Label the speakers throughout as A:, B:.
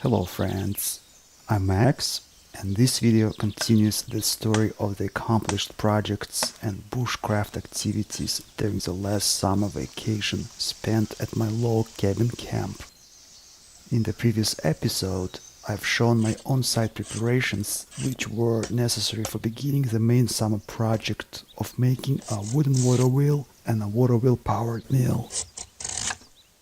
A: Hello friends, I'm Max, and this video continues the story of the accomplished projects and bushcraft activities during the last summer vacation spent at my log cabin camp. In the previous episode, I've shown my on-site preparations which were necessary for beginning the main summer project of making a wooden water wheel and a water wheel powered mill.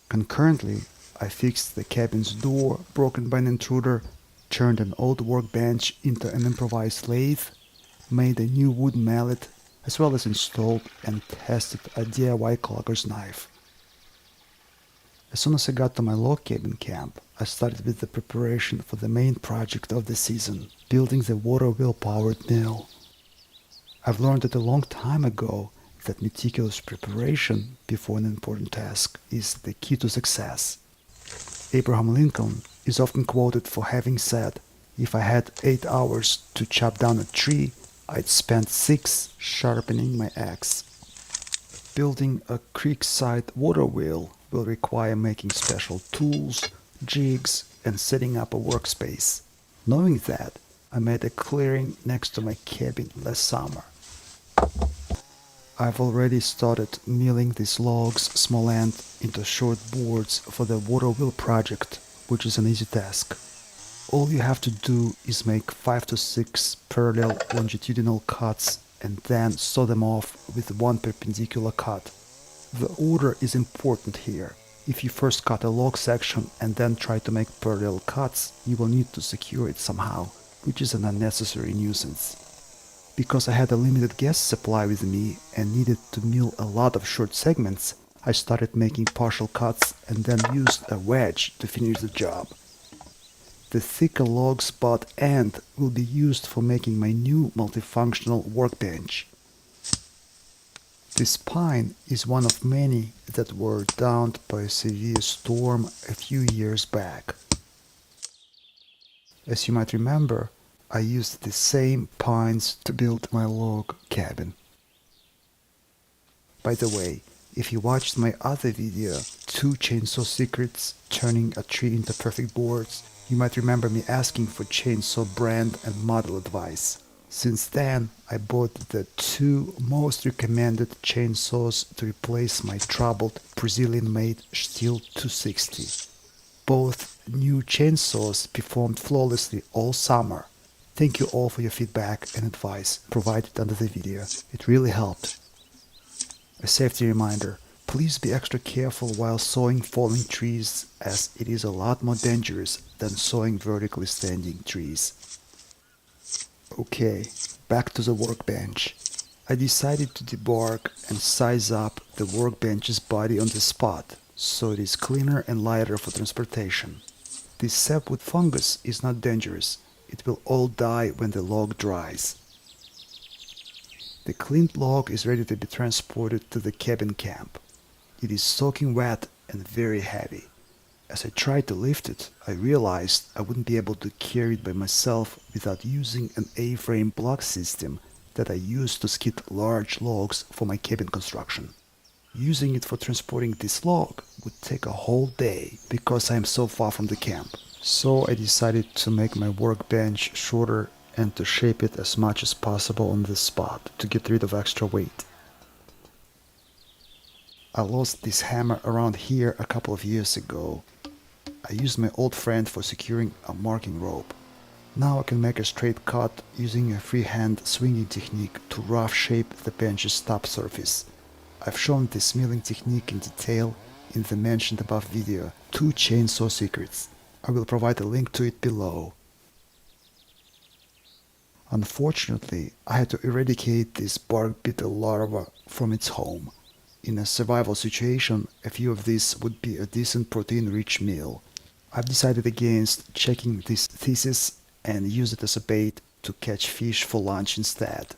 A: Concurrently, I fixed the cabin's door broken by an intruder, turned an old workbench into an improvised lathe, made a new wooden mallet, as well as installed and tested a DIY clogger's knife. As soon as I got to my log cabin camp, I started with the preparation for the main project of the season, building the water wheel powered mill. I've learned it a long time ago that meticulous preparation before an important task is the key to success. Abraham Lincoln is often quoted for having said, "If I had 8 hours to chop down a tree, I'd spend 6 sharpening my axe." Building a creekside water wheel will require making special tools, jigs, and setting up a workspace. Knowing that, I made a clearing next to my cabin last summer. I've already started milling these logs small end into short boards for the water wheel project, which is an easy task. All you have to do is make 5 to 6 parallel longitudinal cuts and then saw them off with one perpendicular cut. The order is important here. If you first cut a log section and then try to make parallel cuts, you will need to secure it somehow, which is an unnecessary nuisance. Because I had a limited gas supply with me and needed to mill a lot of short segments, I started making partial cuts and then used a wedge to finish the job. The thicker log's butt end will be used for making my new multifunctional workbench. This pine is one of many that were downed by a severe storm a few years back. As you might remember, I used the same pines to build my log cabin. By the way, if you watched my other video, 2 chainsaw secrets turning a tree into perfect boards, you might remember me asking for chainsaw brand and model advice. Since then, I bought the 2 most recommended chainsaws to replace my troubled Brazilian-made Stihl 260. Both new chainsaws performed flawlessly all summer. Thank you all for your feedback and advice provided under the video. It really helped. A safety reminder, please be extra careful while sawing falling trees, as it is a lot more dangerous than sawing vertically standing trees. Okay, back to the workbench. I decided to debark and size up the workbench's body on the spot, so it is cleaner and lighter for transportation. This sapwood fungus is not dangerous. It will all die when the log dries. The cleaned log is ready to be transported to the cabin camp. It is soaking wet and very heavy. As I tried to lift it, I realized I wouldn't be able to carry it by myself without using an A-frame block system that I used to skid large logs for my cabin construction. Using it for transporting this log would take a whole day because I am so far from the camp. So I decided to make my workbench shorter and to shape it as much as possible on the spot to get rid of extra weight. I lost this hammer around here a couple of years ago. I used my old friend for securing a marking rope. Now I can make a straight cut using a freehand swinging technique to rough shape the bench's top surface. I've shown this milling technique in detail in the mentioned above video, 2 chainsaw secrets. I will provide a link to it below. Unfortunately, I had to eradicate this bark beetle larva from its home. In a survival situation, a few of these would be a decent protein-rich meal. I've decided against checking this thesis and use it as a bait to catch fish for lunch instead.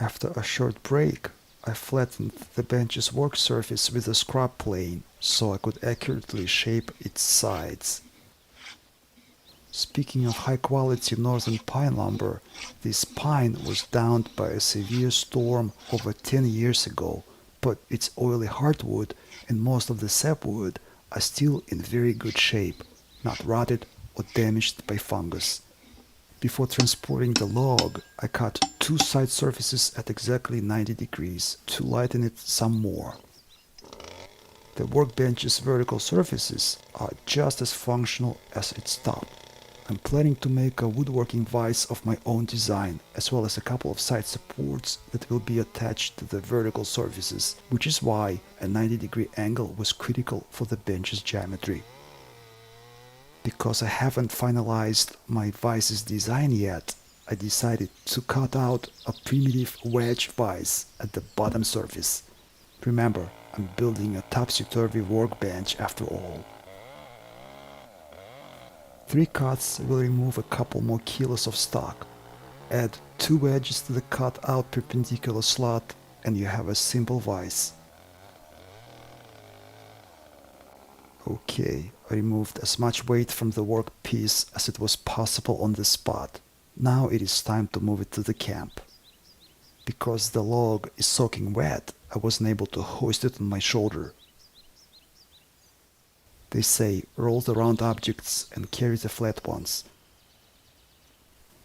A: After a short break, I flattened the bench's work surface with a scrub plane so I could accurately shape its sides. Speaking of high-quality northern pine lumber, this pine was downed by a severe storm over 10 years ago, but its oily hardwood and most of the sapwood are still in very good shape, not rotted or damaged by fungus. Before transporting the log, I cut two side surfaces at exactly 90 degrees to lighten it some more. The workbench's vertical surfaces are just as functional as its top. I'm planning to make a woodworking vise of my own design, as well as a couple of side supports that will be attached to the vertical surfaces, which is why a 90-degree angle was critical for the bench's geometry. Because I haven't finalized my vice's design yet, I decided to cut out a primitive wedge vise at the bottom surface. Remember, I'm building a topsy-turvy workbench after all. 3 cuts will remove a couple more kilos of stock. Add 2 wedges to the cut out perpendicular slot and you have a simple vise. Okay, I removed as much weight from the workpiece as it was possible on the spot. Now it is time to move it to the camp. Because the log is soaking wet, I wasn't able to hoist it on my shoulder. They say roll the round objects and carry the flat ones.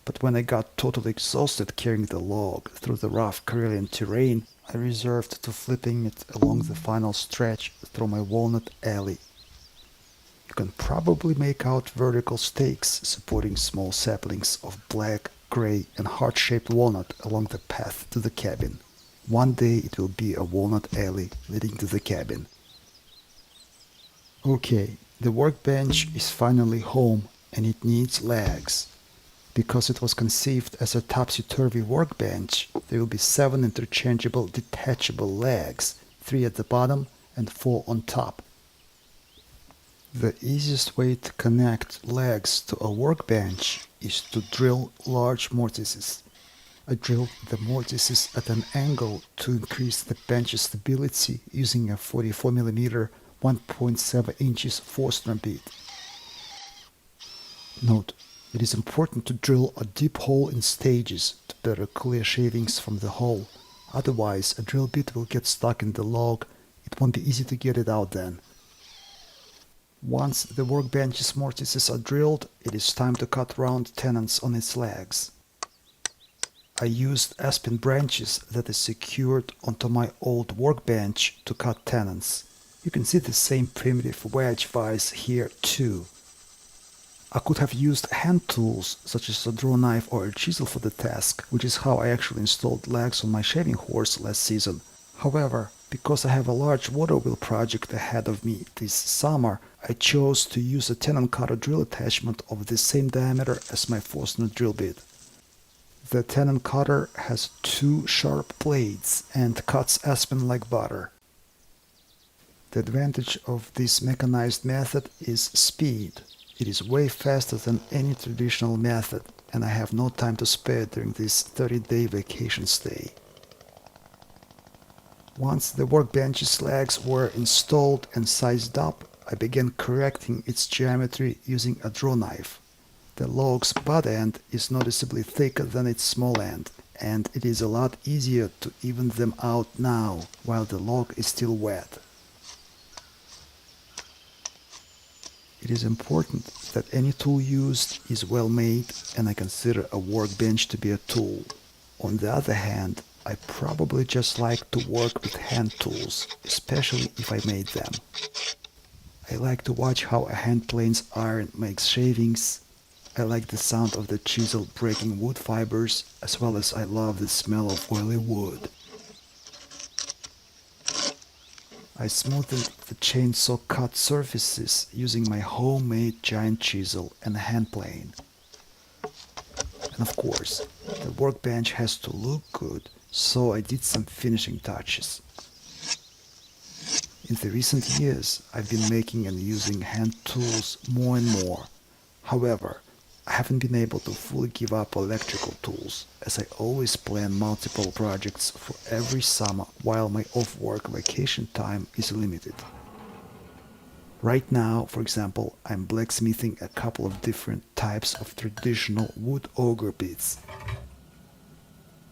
A: But when I got totally exhausted carrying the log through the rough Karelian terrain, I resorted to flipping it along the final stretch through my walnut alley. You can probably make out vertical stakes supporting small saplings of black, gray, and heart-shaped walnut along the path to the cabin. One day it will be a walnut alley leading to the cabin. Okay, the workbench is finally home and it needs legs. Because it was conceived as a topsy-turvy workbench, there will be 7 interchangeable detachable legs, 3 at the bottom and 4 on top. The easiest way to connect legs to a workbench is to drill large mortises. I drilled the mortises at an angle to increase the bench's stability using a 44mm 1.7 inches Forstner bit. Note, it is important to drill a deep hole in stages to better clear shavings from the hole. Otherwise, a drill bit will get stuck in the log. It won't be easy to get it out then. Once the workbench's mortises are drilled, it is time to cut round tenons on its legs. I used aspen branches that is secured onto my old workbench to cut tenons. You can see the same primitive wedge vise here too. I could have used hand tools such as a draw knife or a chisel for the task, which is how I actually installed legs on my shaving horse last season. However, because I have a large water wheel project ahead of me this summer, I chose to use a tenon cutter drill attachment of the same diameter as my Forstner drill bit. The tenon cutter has 2 sharp blades and cuts aspen like butter. The advantage of this mechanized method is speed. It is way faster than any traditional method, and I have no time to spare during this 30-day vacation stay. Once the workbench's legs were installed and sized up, I began correcting its geometry using a draw knife. The log's butt end is noticeably thicker than its small end, and it is a lot easier to even them out now, while the log is still wet. It is important that any tool used is well made, and I consider a workbench to be a tool. On the other hand, I probably just like to work with hand tools, especially if I made them. I like to watch how a hand plane's iron makes shavings. I like the sound of the chisel breaking wood fibers, as well as I love the smell of oily wood. I smoothed the chainsaw cut surfaces using my homemade giant chisel and a hand plane. And of course, the workbench has to look good, so I did some finishing touches. In the recent years, I've been making and using hand tools more and more. However, I haven't been able to fully give up electrical tools, as I always plan multiple projects for every summer while my off-work vacation time is limited. Right now, for example, I'm blacksmithing a couple of different types of traditional wood auger bits.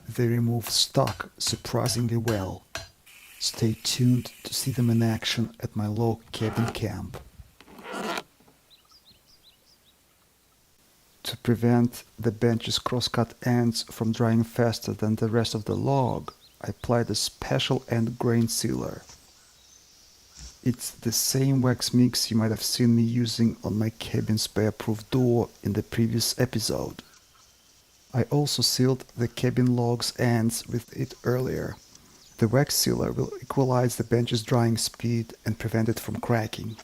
A: They remove stock surprisingly well. Stay tuned to see them in action at my log cabin camp. To prevent the bench's crosscut ends from drying faster than the rest of the log, I applied a special end grain sealer. It's the same wax mix you might have seen me using on my cabin's bear-proof door in the previous episode. I also sealed the cabin log's ends with it earlier. The wax sealer will equalize the bench's drying speed and prevent it from cracking.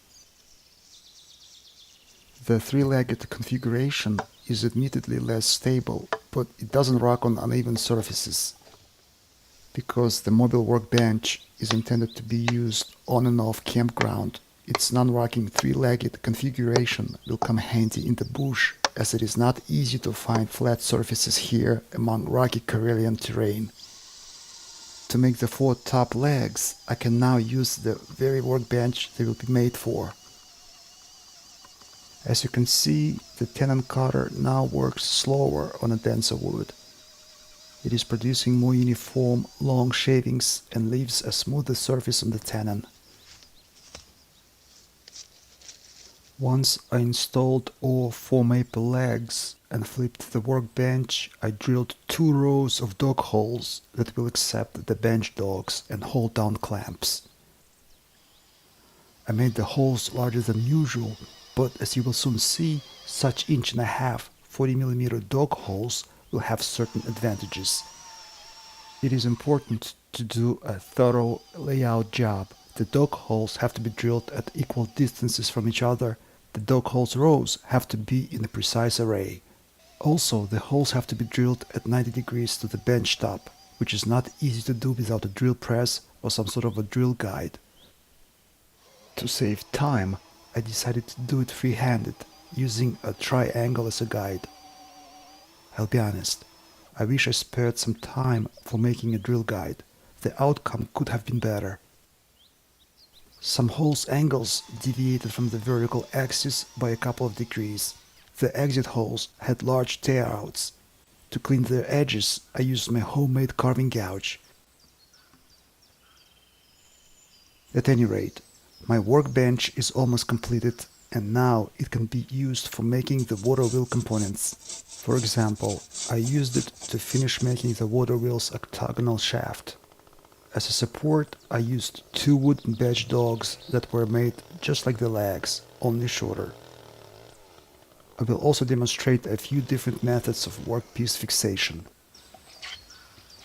A: The three-legged configuration is admittedly less stable, but it doesn't rock on uneven surfaces. Because the mobile workbench is intended to be used on and off campground, its non-rocking three-legged configuration will come handy in the bush, as it is not easy to find flat surfaces here among rocky Karelian terrain. To make the 4 top legs, I can now use the very workbench they will be made for. As you can see, the tenon cutter now works slower on a denser wood. It is producing more uniform, long shavings and leaves a smoother surface on the tenon. Once I installed all 4 maple legs and flipped the workbench, I drilled 2 rows of dog holes that will accept the bench dogs and hold down clamps. I made the holes larger than usual, but as you will soon see, such 1.5-inch 40mm dog holes will have certain advantages. It is important to do a thorough layout job. The dog holes have to be drilled at equal distances from each other. The dog holes rows have to be in a precise array. Also, the holes have to be drilled at 90 degrees to the bench top, which is not easy to do without a drill press or some sort of a drill guide. To save time, I decided to do it free-handed, using a triangle as a guide. I'll be honest, I wish I spared some time for making a drill guide. The outcome could have been better. Some holes' angles deviated from the vertical axis by a couple of degrees. The exit holes had large tear-outs. To clean their edges, I used my homemade carving gouge. At any rate, my workbench is almost completed, and now it can be used for making the water wheel components. For example, I used it to finish making the water wheel's octagonal shaft. As a support, I used 2 wooden bench dogs that were made just like the legs, only shorter. I will also demonstrate a few different methods of workpiece fixation.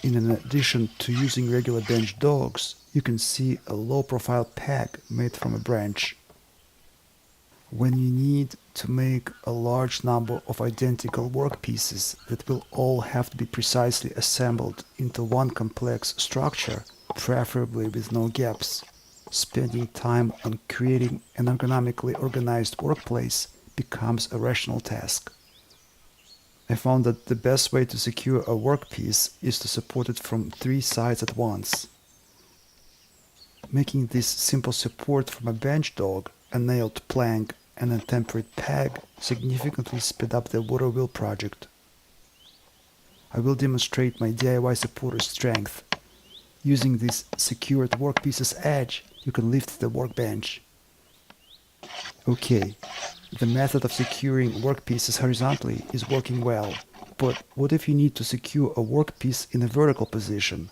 A: In addition to using regular bench dogs, you can see a low-profile peg made from a branch. When you need to make a large number of identical workpieces that will all have to be precisely assembled into one complex structure, preferably with no gaps, spending time on creating an ergonomically organized workplace becomes a rational task. I found that the best way to secure a workpiece is to support it from 3 sides at once. Making this simple support from a bench dog, a nailed plank, and a tempered peg significantly sped up the water wheel project. I will demonstrate my DIY supporter's strength. Using this secured workpiece's edge, you can lift the workbench. Okay, the method of securing workpieces horizontally is working well, but what if you need to secure a workpiece in a vertical position?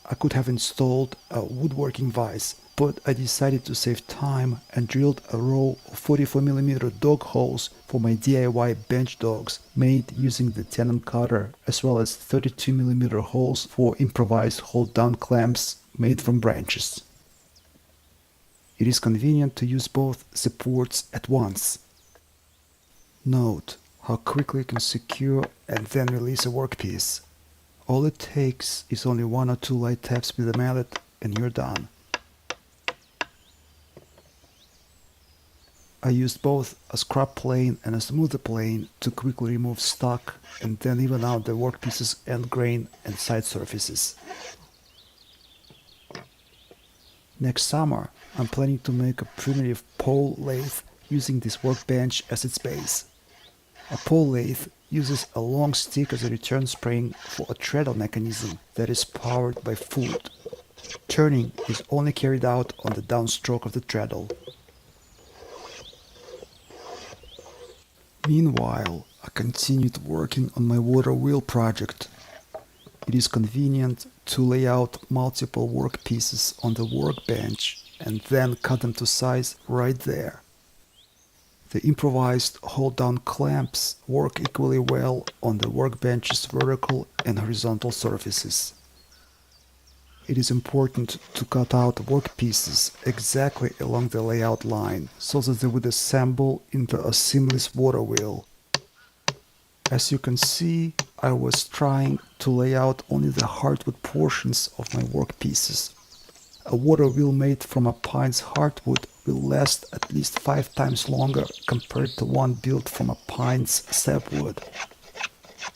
A: I could have installed a woodworking vise, but I decided to save time and drilled a row of 44mm dog holes for my DIY bench dogs made using the tenon cutter, as well as 32mm holes for improvised hold-down clamps made from branches. It is convenient to use both supports at once. Note how quickly you can secure and then release a workpiece. All it takes is only 1 or 2 light taps with a mallet and you're done. I used both a scrub plane and a smoother plane to quickly remove stock and then even out the workpiece's end grain and side surfaces. Next summer, I'm planning to make a primitive pole lathe using this workbench as its base. A pole lathe uses a long stick as a return spring for a treadle mechanism that is powered by foot. Turning is only carried out on the downstroke of the treadle. Meanwhile, I continued working on my water wheel project. It is convenient to lay out multiple workpieces on the workbench and then cut them to size right there. The improvised hold-down clamps work equally well on the workbench's vertical and horizontal surfaces. It is important to cut out workpieces exactly along the layout line so that they would assemble into a seamless water wheel. As you can see, I was trying to lay out only the hardwood portions of my workpieces. A water wheel made from a pine's hardwood will last at least 5 times longer compared to one built from a pine's sapwood.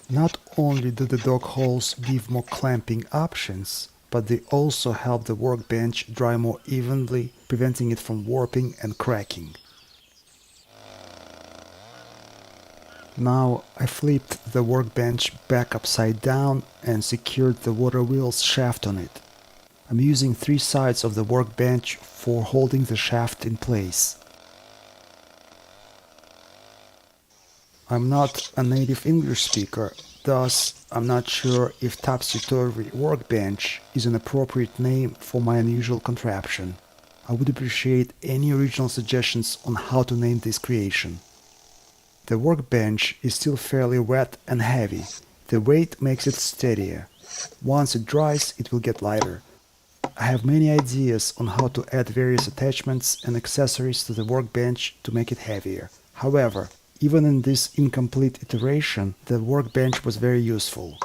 A: Not only do the dog holes give more clamping options, but they also help the workbench dry more evenly, preventing it from warping and cracking. Now I flipped the workbench back upside down and secured the water wheel's shaft on it. I'm using 3 sides of the workbench for holding the shaft in place. I'm not a native English speaker, thus I'm not sure if Topsy Turvy Workbench is an appropriate name for my unusual contraption. I would appreciate any original suggestions on how to name this creation. The workbench is still fairly wet and heavy. The weight makes it steadier. Once it dries, it will get lighter. I have many ideas on how to add various attachments and accessories to the workbench to make it heavier. However, even in this incomplete iteration, the workbench was very useful.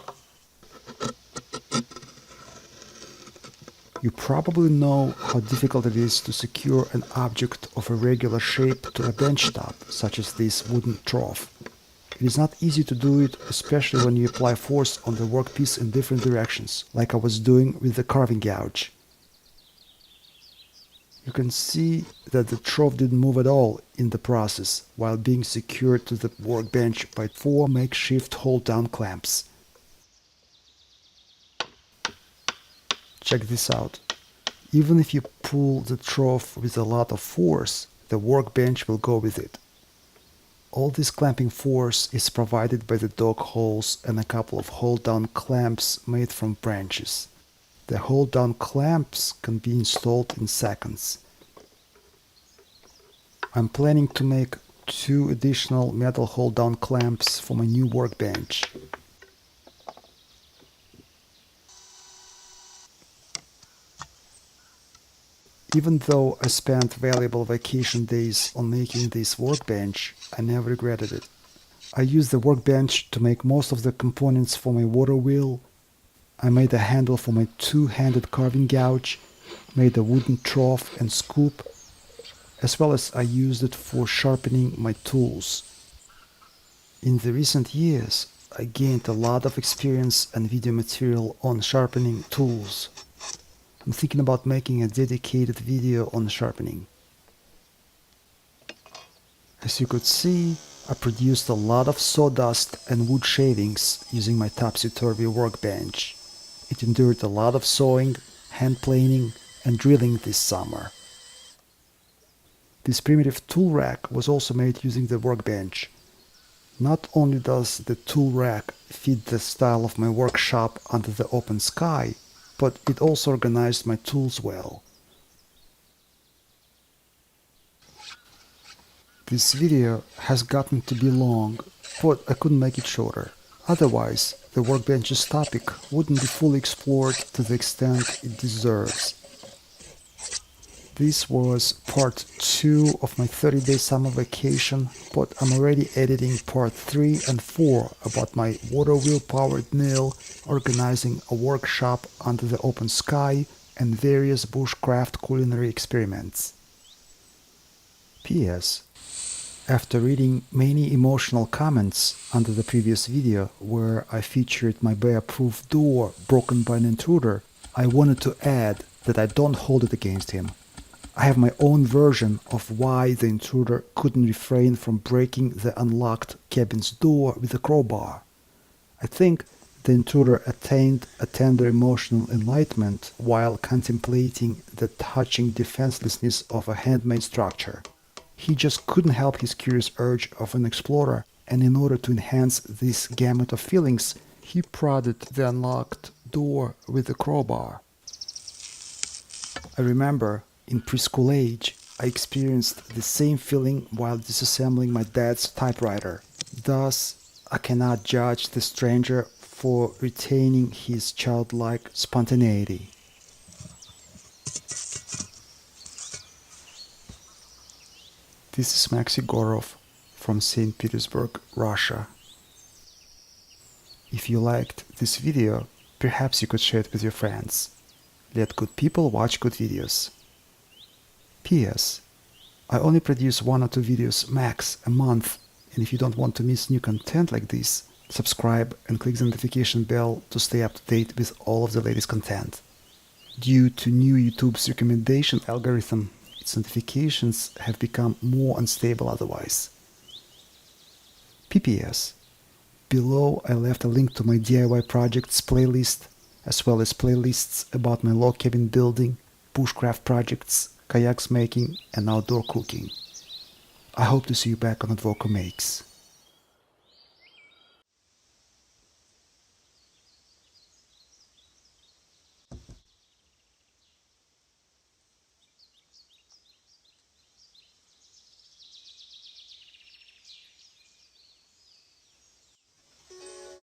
A: You probably know how difficult it is to secure an object of a regular shape to a bench top, such as this wooden trough. It is not easy to do it, especially when you apply force on the workpiece in different directions, like I was doing with the carving gouge. You can see that the trough didn't move at all in the process, while being secured to the workbench by 4 makeshift hold-down clamps. Check this out. Even if you pull the trough with a lot of force, the workbench will go with it. All this clamping force is provided by the dog holes and a couple of hold-down clamps made from branches. The hold-down clamps can be installed in seconds. I'm planning to make 2 additional metal hold-down clamps for my new workbench. Even though I spent valuable vacation days on making this workbench, I never regretted it. I used the workbench to make most of the components for my water wheel. I made a handle for my 2-handed carving gouge, made a wooden trough and scoop, as well as I used it for sharpening my tools. In the recent years, I gained a lot of experience and video material on sharpening tools. I'm thinking about making a dedicated video on sharpening. As you could see, I produced a lot of sawdust and wood shavings using my Topsy-Turvy workbench. It endured a lot of sawing, hand planing, and drilling this summer. This primitive tool rack was also made using the workbench. Not only does the tool rack fit the style of my workshop under the open sky, but it also organized my tools well. This video has gotten to be long, but I couldn't make it shorter. Otherwise, the workbench's topic wouldn't be fully explored to the extent it deserves. This was part 2 of my 30-day summer vacation, but I'm already editing part 3 and 4 about my water wheel powered mill, organizing a workshop under the open sky, and various bushcraft culinary experiments. P.S. After reading many emotional comments under the previous video where I featured my bear-proof door broken by an intruder, I wanted to add that I don't hold it against him. I have my own version of why the intruder couldn't refrain from breaking the unlocked cabin's door with a crowbar. I think the intruder attained a tender emotional enlightenment while contemplating the touching defenselessness of a handmade structure. He just couldn't help his curious urge of an explorer and in order to enhance this gamut of feelings, he prodded the unlocked door with a crowbar. I remember, in preschool age, I experienced the same feeling while disassembling my dad's typewriter. Thus, I cannot judge the stranger for retaining his childlike spontaneity. This is Maxi Gorov from St. Petersburg, Russia. If you liked this video, perhaps you could share it with your friends. Let good people watch good videos. P.S. I only produce 1 or 2 videos max a month, and if you don't want to miss new content like this, subscribe and click the notification bell to stay up to date with all of the latest content. Due to new YouTube's recommendation algorithm, its notifications have become more unstable otherwise. PPS. Below I left a link to my DIY projects playlist, as well as playlists about my log cabin building, bushcraft projects, kayaks making, and outdoor cooking. I hope to see you back on Advoco Makes.